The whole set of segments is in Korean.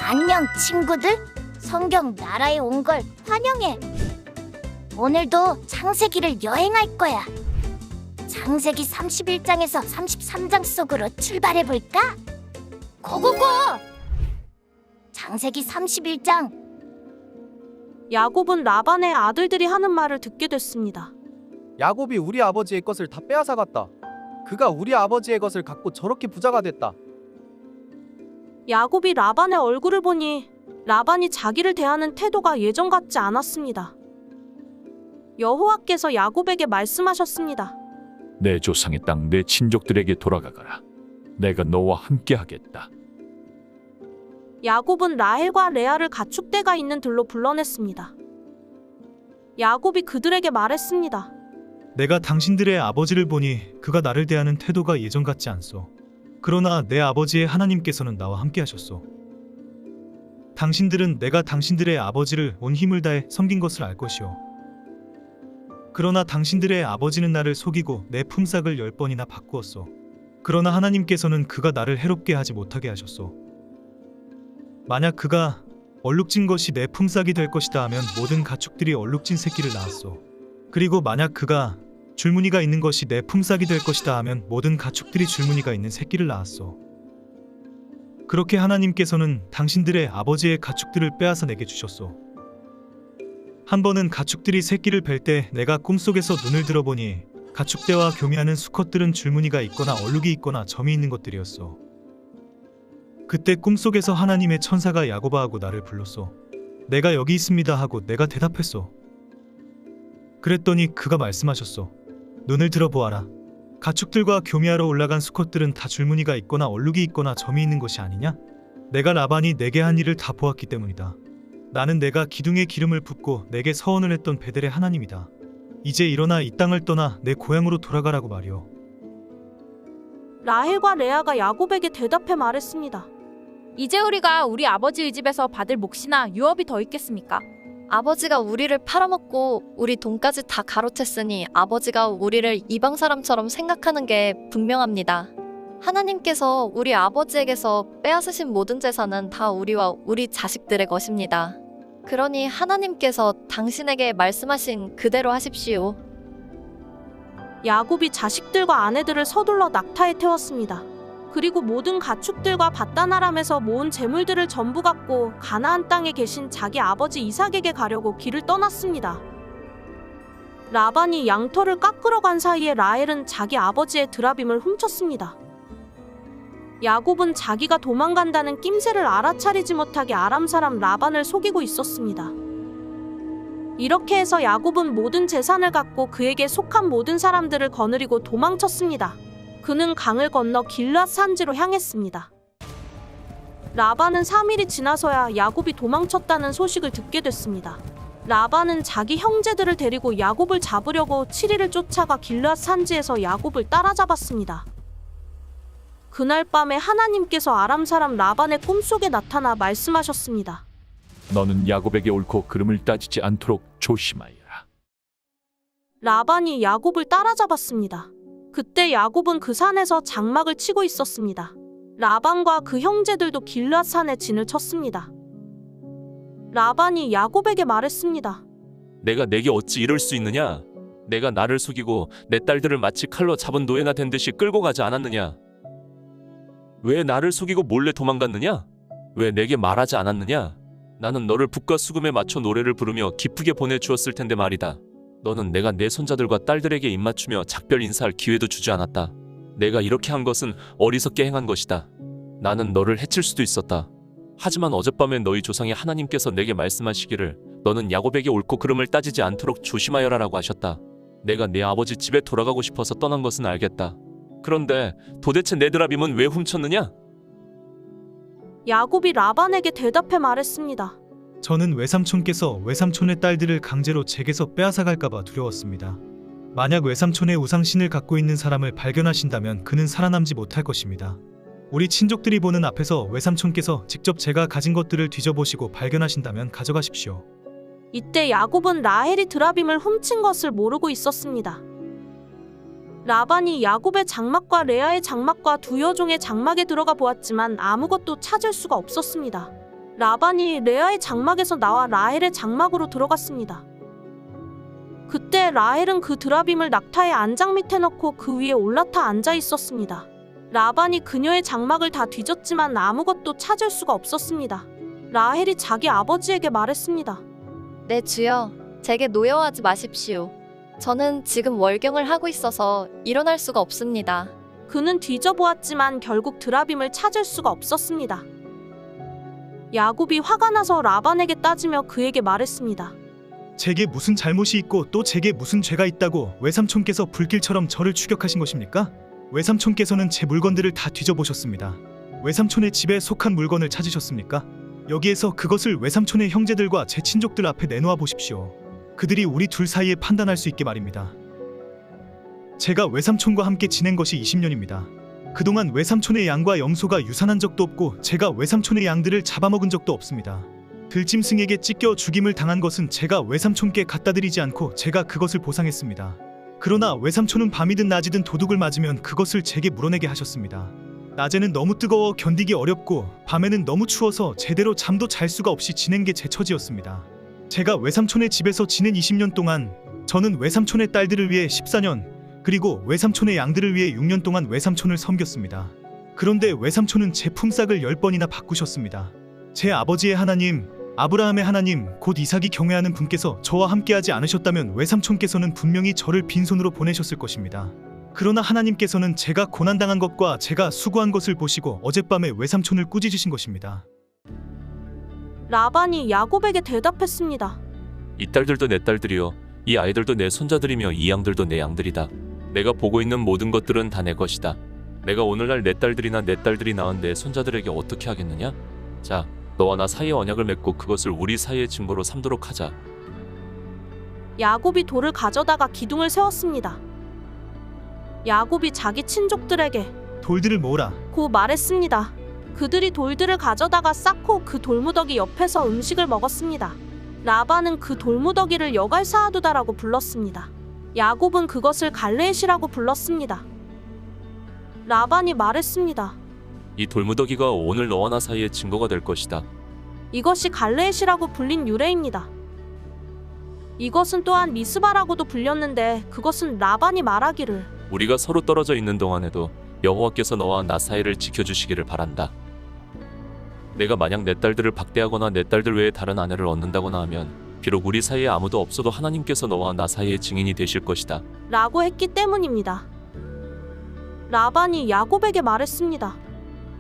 안녕 친구들. 성경 나라에 온 걸 환영해. 오늘도 창세기를 여행할 거야. 창세기 31장에서 33장 속으로 출발해 볼까? 고고고! 창세기 31장. 야곱은 라반의 아들들이 하는 말을 듣게 됐습니다. 야곱이 우리 아버지의 것을 다 빼앗아갔다. 그가 우리 아버지의 것을 갖고 저렇게 부자가 됐다. 야곱이 라반의 얼굴을 보니 라반이 자기를 대하는 태도가 예전 같지 않았습니다. 여호와께서 야곱에게 말씀하셨습니다. 내 조상의 땅 내 친족들에게 돌아가거라. 내가 너와 함께하겠다. 야곱은 라헬과 레아를 가축대가 있는 들로 불러냈습니다. 야곱이 그들에게 말했습니다. 내가 당신들의 아버지를 보니 그가 나를 대하는 태도가 예전 같지 않소. 그러나 내 아버지의 하나님께서는 나와 함께 하셨소. 당신들은 내가 당신들의 아버지를 온 힘을 다해 섬긴 것을 알 것이오. 그러나 당신들의 아버지는 나를 속이고 내 품삯을 10번이나 바꾸었소. 그러나 하나님께서는 그가 나를 해롭게 하지 못하게 하셨소. 만약 그가 얼룩진 것이 내 품삯이 될 것이다 하면 모든 가축들이 얼룩진 새끼를 낳았소. 그리고 만약 그가 줄무늬가 있는 것이 내 품삯이 될 것이다 하면 모든 가축들이 줄무늬가 있는 새끼를 낳았소. 그렇게 하나님께서는 당신들의 아버지의 가축들을 빼앗아 내게 주셨소. 한 번은 가축들이 새끼를 뵐 때 내가 꿈속에서 눈을 들어보니 가축대와 교미하는 수컷들은 줄무늬가 있거나 얼룩이 있거나 점이 있는 것들이었소. 그때 꿈속에서 하나님의 천사가 야곱아 하고 나를 불렀소. 내가 여기 있습니다 하고 내가 대답했소. 그랬더니 그가 말씀하셨소. 눈을 들어보아라. 가축들과 교미하러 올라간 수컷들은 다 줄무늬가 있거나 얼룩이 있거나 점이 있는 것이 아니냐? 내가 라반이 내게 한 일을 다 보았기 때문이다. 나는 내가 기둥에 기름을 붓고 내게 서원을 했던 베델의 하나님이다. 이제 일어나 이 땅을 떠나 내 고향으로 돌아가라고 말이오. 라헬과 레아가 야곱에게 대답해 말했습니다. 이제 우리가 우리 아버지의 집에서 받을 몫이나 유업이 더 있겠습니까? 아버지가 우리를 팔아먹고 우리 돈까지 다 가로챘으니 아버지가 우리를 이방 사람처럼 생각하는 게 분명합니다. 하나님께서 우리 아버지에게서 빼앗으신 모든 재산은 다 우리와 우리 자식들의 것입니다. 그러니 하나님께서 당신에게 말씀하신 그대로 하십시오. 야곱이 자식들과 아내들을 서둘러 낙타에 태웠습니다. 그리고 모든 가축들과 밧단아람에서 모은 재물들을 전부 갖고 가나안 땅에 계신 자기 아버지 이삭에게 가려고 길을 떠났습니다. 라반이 양털을 깎으러 간 사이에 라헬은 자기 아버지의 드라빔을 훔쳤습니다. 야곱은 자기가 도망간다는 낌새를 알아차리지 못하게 아람 사람 라반을 속이고 있었습니다. 이렇게 해서 야곱은 모든 재산을 갖고 그에게 속한 모든 사람들을 거느리고 도망쳤습니다. 그는 강을 건너 길앗 산지로 향했습니다. 라반은 3일이 지나서야 야곱이 도망쳤다는 소식을 듣게 됐습니다. 라반은 자기 형제들을 데리고 야곱을 잡으려고 7일을 쫓아가 길앗 산지에서 야곱을 따라잡았습니다. 그날 밤에 하나님께서 아람 사람 라반의 꿈속에 나타나 말씀하셨습니다. 너는 야곱에게 옳고 그름을 따지지 않도록 조심하여라. 라반이 야곱을 따라잡았습니다. 그때 야곱은 그 산에서 장막을 치고 있었습니다. 라반과 그 형제들도 길앗 산에 진을 쳤습니다. 라반이 야곱에게 말했습니다. 내가 내게 어찌 이럴 수 있느냐? 내가 나를 속이고 내 딸들을 마치 칼로 잡은 노예나 된 듯이 끌고 가지 않았느냐? 왜 나를 속이고 몰래 도망갔느냐? 왜 내게 말하지 않았느냐? 나는 너를 북과 수금에 맞춰 노래를 부르며 기쁘게 보내주었을 텐데 말이다. 너는 내가 내 손자들과 딸들에게 입맞추며 작별 인사할 기회도 주지 않았다. 내가 이렇게 한 것은 어리석게 행한 것이다. 나는 너를 해칠 수도 있었다. 하지만 어젯밤에 너희 조상의 하나님께서 내게 말씀하시기를 너는 야곱에게 옳고 그름을 따지지 않도록 조심하여라 라고 하셨다. 내가 내 아버지 집에 돌아가고 싶어서 떠난 것은 알겠다. 그런데 도대체 내 드라빔은 왜 훔쳤느냐? 야곱이 라반에게 대답해 말했습니다. 저는 외삼촌께서 외삼촌의 딸들을 강제로 제게서 빼앗아갈까봐 두려웠습니다. 만약 외삼촌의 우상신을 갖고 있는 사람을 발견하신다면 그는 살아남지 못할 것입니다. 우리 친족들이 보는 앞에서 외삼촌께서 직접 제가 가진 것들을 뒤져보시고 발견하신다면 가져가십시오. 이때 야곱은 라헬이 드라빔을 훔친 것을 모르고 있었습니다. 라반이 야곱의 장막과 레아의 장막과 두 여종의 장막에 들어가 보았지만 아무것도 찾을 수가 없었습니다. 라반이 레아의 장막에서 나와 라헬의 장막으로 들어갔습니다. 그때 라헬은 그 드라빔을 낙타의 안장 밑에 넣고 그 위에 올라타 앉아 있었습니다. 라반이 그녀의 장막을 다 뒤졌지만 아무것도 찾을 수가 없었습니다. 라헬이 자기 아버지에게 말했습니다. 네 주여, 제게 노여워하지 마십시오. 저는 지금 월경을 하고 있어서 일어날 수가 없습니다. 그는 뒤져보았지만 결국 드라빔을 찾을 수가 없었습니다. 야곱이 화가 나서 라반에게 따지며 그에게 말했습니다. 제게 무슨 잘못이 있고 또 제게 무슨 죄가 있다고 외삼촌께서 불길처럼 저를 추격하신 것입니까? 외삼촌께서는 제 물건들을 다 뒤져보셨습니다. 외삼촌의 집에 속한 물건을 찾으셨습니까? 여기에서 그것을 외삼촌의 형제들과 제 친족들 앞에 내놓아 보십시오. 그들이 우리 둘 사이에 판단할 수 있게 말입니다. 제가 외삼촌과 함께 지낸 것이 20년입니다. 그동안 외삼촌의 양과 염소가 유산한 적도 없고 제가 외삼촌의 양들을 잡아먹은 적도 없습니다. 들짐승에게 찢겨 죽임을 당한 것은 제가 외삼촌께 갖다 드리지 않고 제가 그것을 보상했습니다. 그러나 외삼촌은 밤이든 낮이든 도둑을 맞으면 그것을 제게 물어내게 하셨습니다. 낮에는 너무 뜨거워 견디기 어렵고 밤에는 너무 추워서 제대로 잠도 잘 수가 없이 지낸 게 제 처지였습니다. 제가 외삼촌의 집에서 지낸 20년 동안 저는 외삼촌의 딸들을 위해 14년 그리고 외삼촌의 양들을 위해 6년 동안 외삼촌을 섬겼습니다. 그런데 외삼촌은 제 품삯을 10번이나 바꾸셨습니다. 제 아버지의 하나님, 아브라함의 하나님, 곧 이삭이 경외하는 분께서 저와 함께하지 않으셨다면 외삼촌께서는 분명히 저를 빈손으로 보내셨을 것입니다. 그러나 하나님께서는 제가 고난당한 것과 제가 수고한 것을 보시고 어젯밤에 외삼촌을 꾸짖으신 것입니다. 라반이 야곱에게 대답했습니다. 이 딸들도 내 딸들이요, 이 아이들도 내 손자들이며 이 양들도 내 양들이다. 내가 보고 있는 모든 것들은 다 내 것이다. 내가 오늘날 내 딸들이나 내 딸들이 낳은 내 손자들에게 어떻게 하겠느냐? 자, 너와 나 사이에 언약을 맺고 그것을 우리 사이의 증거로 삼도록 하자. 야곱이 돌을 가져다가 기둥을 세웠습니다. 야곱이 자기 친족들에게 돌들을 모으라. 고 말했습니다. 그들이 돌들을 가져다가 쌓고 그 돌무더기 옆에서 음식을 먹었습니다. 라반은 그 돌무더기를 여갈사하두다라고 불렀습니다. 야곱은 그것을 갈레앗이라고 불렀습니다. 라반이 말했습니다. 이 돌무더기가 오늘 너와 나 사이의 증거가 될 것이다. 이것이 갈레앗이라고 불린 유래입니다. 이것은 또한 미스바라고도 불렸는데 그것은 라반이 말하기를 우리가 서로 떨어져 있는 동안에도 여호와께서 너와 나 사이를 지켜주시기를 바란다. 내가 만약 내 딸들을 박대하거나 내 딸들 외에 다른 아내를 얻는다거나 하면 비록 우리 사이에 아무도 없어도 하나님께서 너와 나 사이의 증인이 되실 것이다. 라고 했기 때문입니다. 라반이 야곱에게 말했습니다.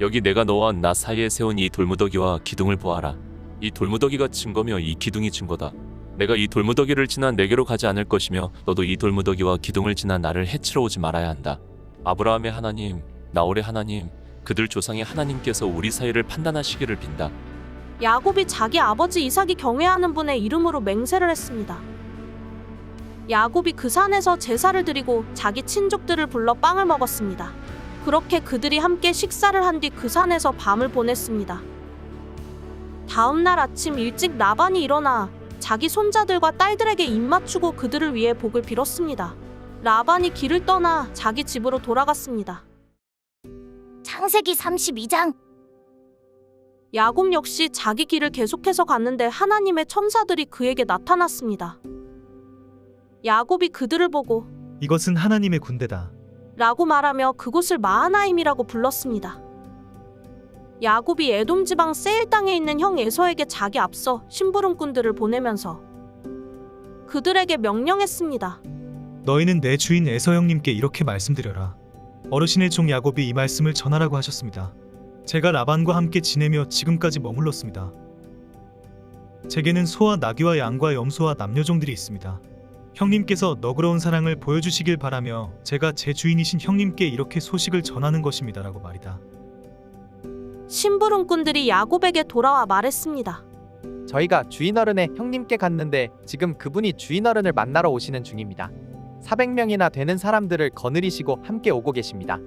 여기 내가 너와 나 사이에 세운 이 돌무더기와 기둥을 보아라. 이 돌무더기가 증거며 이 기둥이 증거다. 내가 이 돌무더기를 지나 내게로 가지 않을 것이며 너도 이 돌무더기와 기둥을 지나 나를 해치러 오지 말아야 한다. 아브라함의 하나님, 나홀의 하나님, 그들 조상의 하나님께서 우리 사이를 판단하시기를 빈다. 야곱이 자기 아버지 이삭이 경외하는 분의 이름으로 맹세를 했습니다. 야곱이 그 산에서 제사를 드리고 자기 친족들을 불러 빵을 먹었습니다. 그렇게 그들이 함께 식사를 한 뒤 그 산에서 밤을 보냈습니다. 다음 날 아침 일찍 라반이 일어나 자기 손자들과 딸들에게 입맞추고 그들을 위해 복을 빌었습니다. 라반이 길을 떠나 자기 집으로 돌아갔습니다. 창세기 32장. 야곱 역시 자기 길을 계속해서 갔는데 하나님의 천사들이 그에게 나타났습니다. 야곱이 그들을 보고 이것은 하나님의 군대다. 라고 말하며 그곳을 마하나임이라고 불렀습니다. 야곱이 에돔 지방 세일 땅에 있는 형 에서에게 자기 앞서 심부름꾼들을 보내면서 그들에게 명령했습니다. 너희는 내 주인 에서 형님께 이렇게 말씀드려라. 어르신의 종 야곱이 이 말씀을 전하라고 하셨습니다. 제가 라반과 함께 지내며 지금까지 머물렀습니다. 제게는 소와 나귀와 양과 염소와 남녀종들이 있습니다. 형님께서 너그러운 사랑을 보여주시길 바라며 제가 제 주인이신 형님께 이렇게 소식을 전하는 것입니다라고 말이다. 심부름꾼들이 야곱에게 돌아와 말했습니다. 저희가 주인어른의 형님께 갔는데 지금 그분이 주인어른을 만나러 오시는 중입니다. 400명이나 되는 사람들을 거느리시고 함께 오고 계십니다.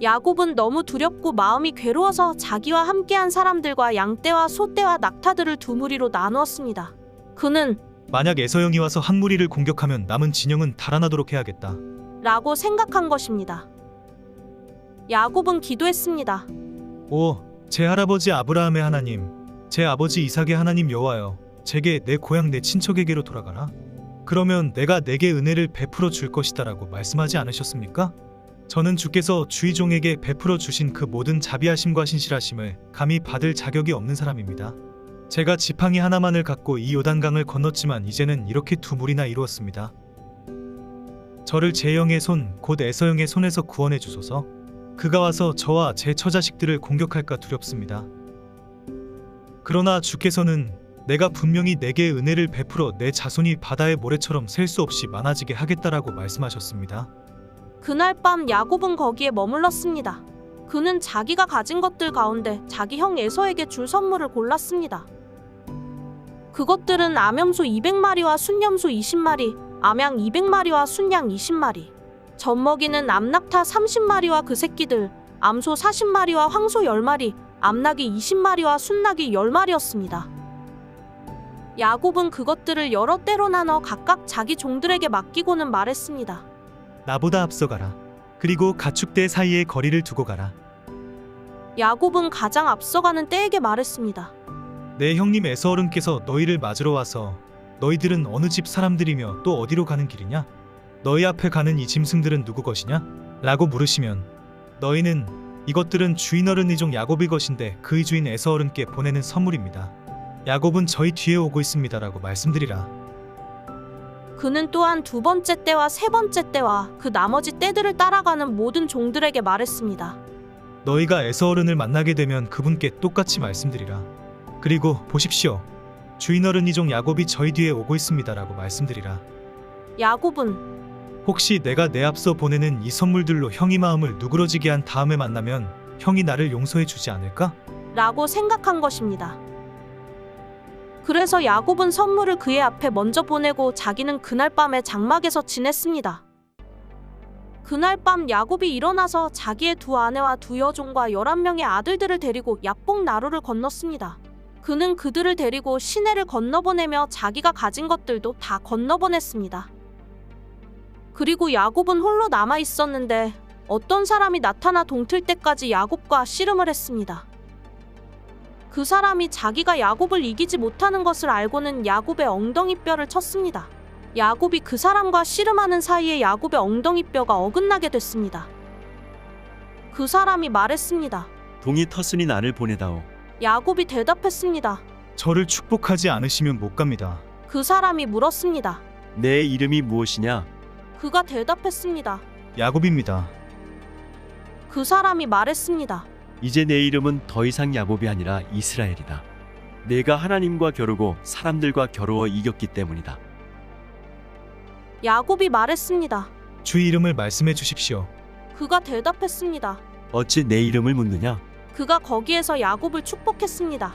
야곱은 너무 두렵고 마음이 괴로워서 자기와 함께한 사람들과 양떼와 소떼와 낙타들을 두 무리로 나누었습니다. 그는 만약 에서 형이 와서 한 무리를 공격하면 남은 진영은 달아나도록 해야겠다. 라고 생각한 것입니다. 야곱은 기도했습니다. 오, 제 할아버지 아브라함의 하나님, 제 아버지 이삭의 하나님 여호와여, 제게 내 고향 내 친척에게로 돌아가라. 그러면 내가 내게 은혜를 베풀어 줄 것이다라고 말씀하지 않으셨습니까? 저는 주께서 주의 종에게 베풀어 주신 그 모든 자비하심과 신실하심을 감히 받을 자격이 없는 사람입니다. 제가 지팡이 하나만을 갖고 이 요단강을 건넜지만 이제는 이렇게 두 물이나 이루었습니다. 저를 제 형의 손, 곧 에서 형의 손에서 구원해 주소서. 그가 와서 저와 제 처자식들을 공격할까 두렵습니다. 그러나 주께서는 내가 분명히 내게 은혜를 베풀어 내 자손이 바다의 모래처럼 셀 수 없이 많아지게 하겠다라고 말씀하셨습니다. 그날 밤 야곱은 거기에 머물렀습니다. 그는 자기가 가진 것들 가운데 자기 형 에서에게 줄 선물을 골랐습니다. 그것들은 암염소 200마리와 순염소 20마리, 암양 200마리와 순양 20마리, 젖먹이는 암낙타 30마리와 그 새끼들, 암소 40마리와 황소 10마리, 암낙이 20마리와 순낙이 10마리였습니다. 야곱은 그것들을 여러 때로 나눠 각각 자기 종들에게 맡기고는 말했습니다. 나보다 앞서가라. 그리고 가축대 사이에 거리를 두고 가라. 야곱은 가장 앞서가는 때에게 말했습니다. 내 형님 에서어른께서 너희를 맞으러 와서 너희들은 어느 집 사람들이며 또 어디로 가는 길이냐? 너희 앞에 가는 이 짐승들은 누구 것이냐? 라고 물으시면 너희는 이것들은 주인 어른 이종 야곱의 것인데 그의 주인 에서어른께 보내는 선물입니다. 야곱은 저희 뒤에 오고 있습니다 라고 말씀드리라. 그는 또한 두 번째 때와 세 번째 때와 그 나머지 때들을 따라가는 모든 종들에게 말했습니다. 너희가 에서어른을 만나게 되면 그분께 똑같이 말씀드리라. 그리고 보십시오. 주인 어른 이종 야곱이 저희 뒤에 오고 있습니다 라고 말씀드리라. 야곱은 혹시 내가 내 앞서 보내는 이 선물들로 형이 마음을 누그러지게 한 다음에 만나면 형이 나를 용서해 주지 않을까? 라고 생각한 것입니다. 그래서 야곱은 선물을 그의 앞에 먼저 보내고 자기는 그날 밤에 장막에서 지냈습니다. 그날 밤 야곱이 일어나서 자기의 두 아내와 두 여종과 11명의 아들들을 데리고 약복 나루를 건넜습니다. 그는 그들을 데리고 시내를 건너보내며 자기가 가진 것들도 다 건너보냈습니다. 그리고 야곱은 홀로 남아 있었는데 어떤 사람이 나타나 동틀 때까지 야곱과 씨름을 했습니다. 그 사람이 자기가 야곱을 이기지 못하는 것을 알고는 야곱의 엉덩이뼈를 쳤습니다. 야곱이 그 사람과 씨름하는 사이에 야곱의 엉덩이뼈가 어긋나게 됐습니다. 그 사람이 말했습니다. 동이 텄으니 나를 보내다오. 야곱이 대답했습니다. 저를 축복하지 않으시면 못 갑니다. 그 사람이 물었습니다. 내 이름이 무엇이냐? 그가 대답했습니다. 야곱입니다. 그 사람이 말했습니다. 이제 내 이름은 더 이상 야곱이 아니라 이스라엘이다. 내가 하나님과 겨루고 사람들과 겨루어 이겼기 때문이다. 야곱이 말했습니다. 주의 이름을 말씀해 주십시오. 그가 대답했습니다. 어찌 내 이름을 묻느냐? 그가 거기에서 야곱을 축복했습니다.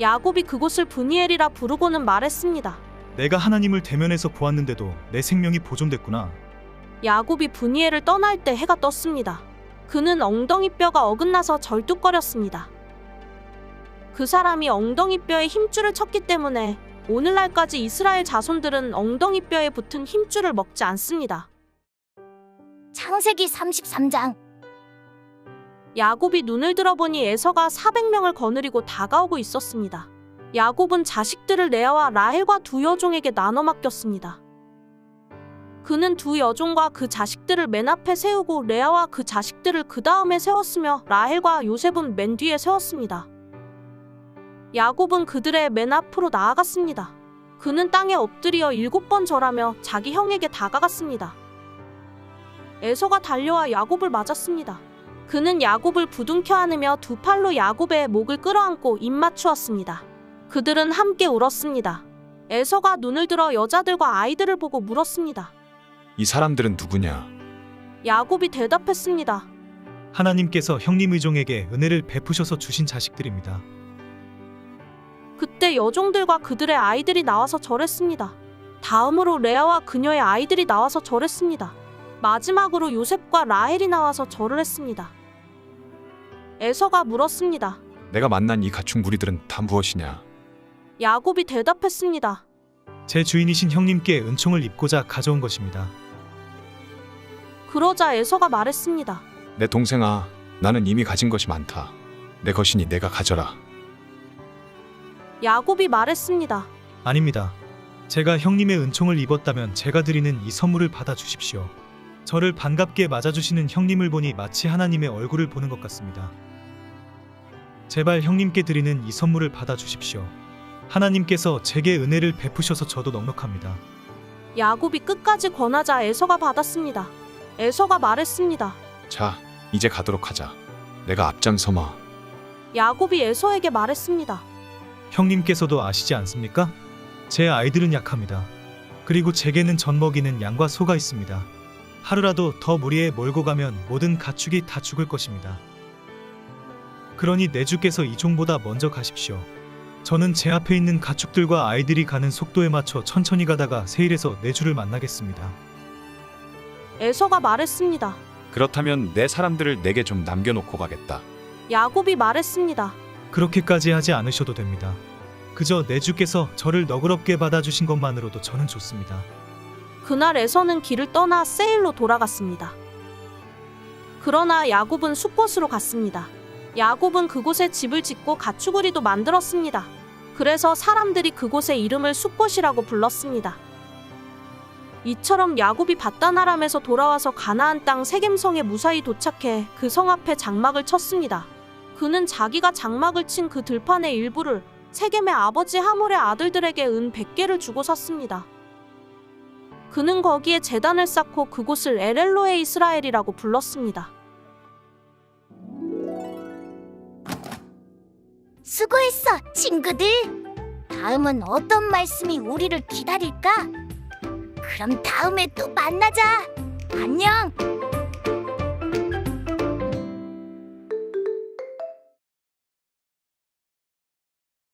야곱이 그곳을 브니엘이라 부르고는 말했습니다. 내가 하나님을 대면해서 보았는데도 내 생명이 보존됐구나. 야곱이 브니엘을 떠날 때 해가 떴습니다. 그는 엉덩이뼈가 어긋나서 절뚝거렸습니다. 그 사람이 엉덩이뼈에 힘줄을 쳤기 때문에 오늘날까지 이스라엘 자손들은 엉덩이뼈에 붙은 힘줄을 먹지 않습니다. 창세기 33장. 야곱이 눈을 들어보니 에서가 400명을 거느리고 다가오고 있었습니다. 야곱은 자식들을 레아와 라헬과 두 여종에게 나눠 맡겼습니다. 그는 두 여종과 그 자식들을 맨 앞에 세우고 레아와 그 자식들을 그 다음에 세웠으며 라헬과 요셉은 맨 뒤에 세웠습니다. 야곱은 그들의 맨 앞으로 나아갔습니다. 그는 땅에 엎드려 7번 절하며 자기 형에게 다가갔습니다. 에서가 달려와 야곱을 맞았습니다. 그는 야곱을 부둥켜 안으며 두 팔로 야곱의 목을 끌어안고 입 맞추었습니다. 그들은 함께 울었습니다. 에서가 눈을 들어 여자들과 아이들을 보고 물었습니다. 이 사람들은 누구냐? 야곱이 대답했습니다. 하나님께서 형님 의종에게 은혜를 베푸셔서 주신 자식들입니다. 그때 여종들과 그들의 아이들이 나와서 절했습니다. 다음으로 레아와 그녀의 아이들이 나와서 절했습니다. 마지막으로 요셉과 라헬이 나와서 절을 했습니다. 에서가 물었습니다. 내가 만난 이 가축 무리들은 다 무엇이냐? 야곱이 대답했습니다. 제 주인이신 형님께 은총을 입고자 가져온 것입니다. 그러자 에서가 말했습니다. 내 동생아, 나는 이미 가진 것이 많다. 내 것이니 내가 가져라. 야곱이 말했습니다. 아닙니다. 제가 형님의 은총을 입었다면 제가 드리는 이 선물을 받아주십시오. 저를 반갑게 맞아주시는 형님을 보니 마치 하나님의 얼굴을 보는 것 같습니다. 제발 형님께 드리는 이 선물을 받아주십시오. 하나님께서 제게 은혜를 베푸셔서 저도 넉넉합니다. 야곱이 끝까지 권하자 에서가 받았습니다. 에서가 말했습니다. 자, 이제 가도록 하자. 내가 앞장서마. 야곱이 에서에게 말했습니다. 형님께서도 아시지 않습니까? 제 아이들은 약합니다. 그리고 제게는 젖 먹이는 양과 소가 있습니다. 하루라도 더 무리에 몰고 가면 모든 가축이 다 죽을 것입니다. 그러니 내 주께서 이 종보다 먼저 가십시오. 저는 제 앞에 있는 가축들과 아이들이 가는 속도에 맞춰 천천히 가다가 세일에서 내 주를 만나겠습니다. 에서가 말했습니다. 그렇다면 내 사람들을 내게 좀 남겨놓고 가겠다. 야곱이 말했습니다. 그렇게까지 하지 않으셔도 됩니다. 그저 내 주께서 저를 너그럽게 받아주신 것만으로도 저는 좋습니다. 그날 에서는 길을 떠나 세일로 돌아갔습니다. 그러나 야곱은 숲곳으로 갔습니다. 야곱은 그곳에 집을 짓고 가축우리도 만들었습니다. 그래서 사람들이 그곳의 이름을 숲곳이라고 불렀습니다. 이처럼 야곱이 바단 아람에서 돌아와서 가나안 땅 세겜성에 무사히 도착해 그 성 앞에 장막을 쳤습니다. 그는 자기가 장막을 친 그 들판의 일부를 세겜의 아버지 하몰의 아들들에게 은 100개를 주고 샀습니다. 그는 거기에 제단을 쌓고 그곳을 엘엘로에 이스라엘이라고 불렀습니다. 수고했어, 친구들. 다음은 어떤 말씀이 우리를 기다릴까? 그럼 다음에 또 만나자. 안녕.